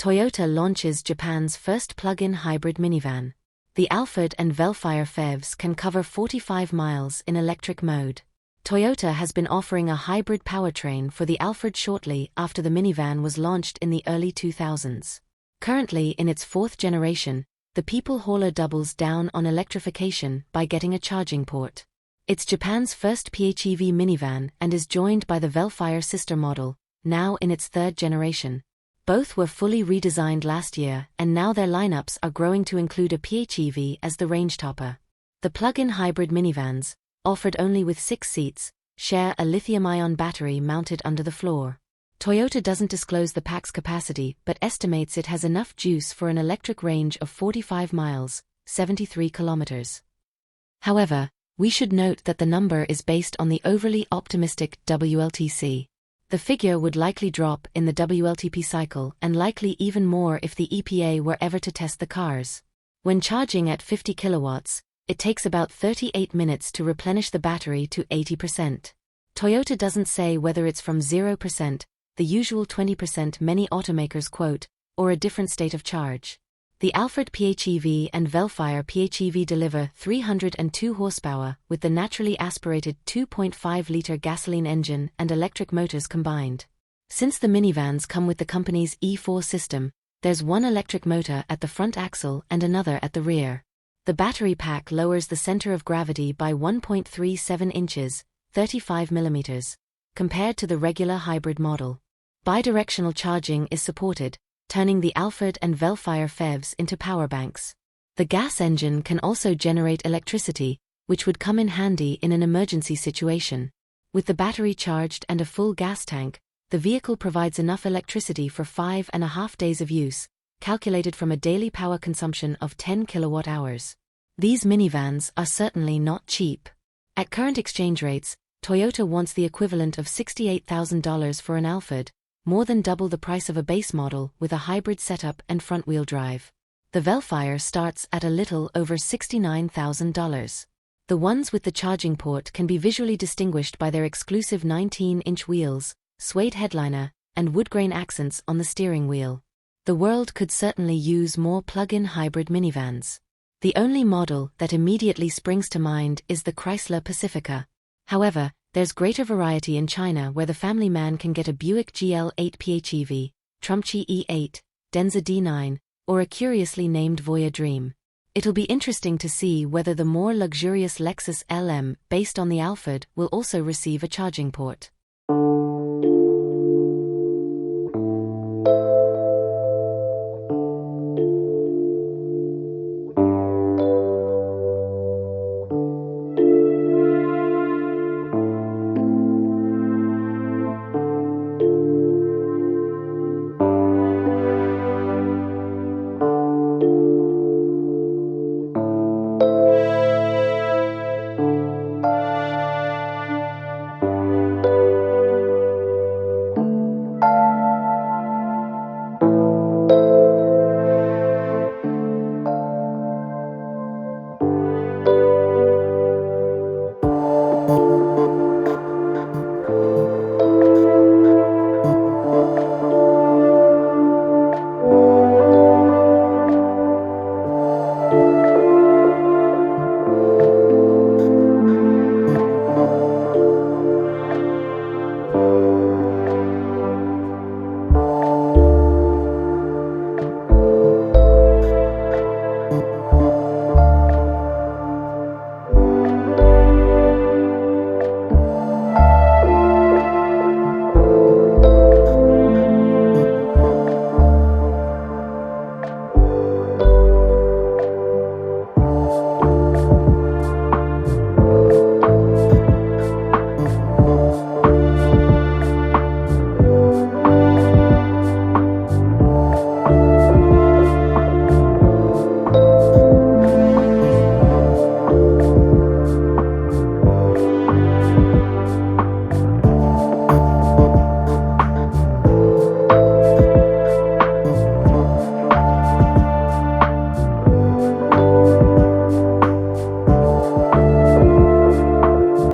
Toyota launches Japan's first plug-in hybrid minivan. The Alphard and Vellfire PHEVs can cover 45 miles in electric mode. Toyota has been offering a hybrid powertrain for the Alphard shortly after the minivan was launched in the early 2000s. Currently in its fourth generation, the people hauler doubles down on electrification by getting a charging port. It's Japan's first PHEV minivan and is joined by the Vellfire sister model, now in its third generation. Both were fully redesigned last year, and now their lineups are growing to include a PHEV as the range topper. The plug-in hybrid minivans, offered only with 6 seats, share a lithium-ion battery mounted under the floor. Toyota doesn't disclose the pack's capacity but estimates it has enough juice for an electric range of 45 miles, 73 kilometers. However, we should note that the number is based on the overly optimistic WLTC. The figure would likely drop in the WLTP cycle and likely even more if the EPA were ever to test the cars. When charging at 50 kilowatts, it takes about 38 minutes to replenish the battery to 80%. Toyota doesn't say whether it's from 0%, the usual 20% many automakers quote, or a different state of charge. The Alphard PHEV and Vellfire PHEV deliver 302 horsepower with the naturally aspirated 2.5-liter gasoline engine and electric motors combined. Since the minivans come with the company's E4 system, there's one electric motor at the front axle and another at the rear. The battery pack lowers the center of gravity by 1.37 inches, 35 millimeters, compared to the regular hybrid model. Bidirectional charging is supported, turning the Alphard and Vellfire PHEVs into power banks. The gas engine can also generate electricity, which would come in handy in an emergency situation. With the battery charged and a full gas tank, the vehicle provides enough electricity for 5.5 days of use, calculated from a daily power consumption of 10 kilowatt-hours. These minivans are certainly not cheap. At current exchange rates, Toyota wants the equivalent of $68,000 for an Alphard, more than double the price of a base model with a hybrid setup and front-wheel drive. The Vellfire starts at a little over $69,000. The ones with the charging port can be visually distinguished by their exclusive 19-inch wheels, suede headliner, and wood-grain accents on the steering wheel. The world could certainly use more plug-in hybrid minivans. The only model that immediately springs to mind is the Chrysler Pacifica. However, there's greater variety in China where the family man can get a Buick GL8 PHEV, Trumpchi E8, Denza D9, or a curiously named Voya Dream. It'll be interesting to see whether the more luxurious Lexus LM, based on the Alphard, will also receive a charging port.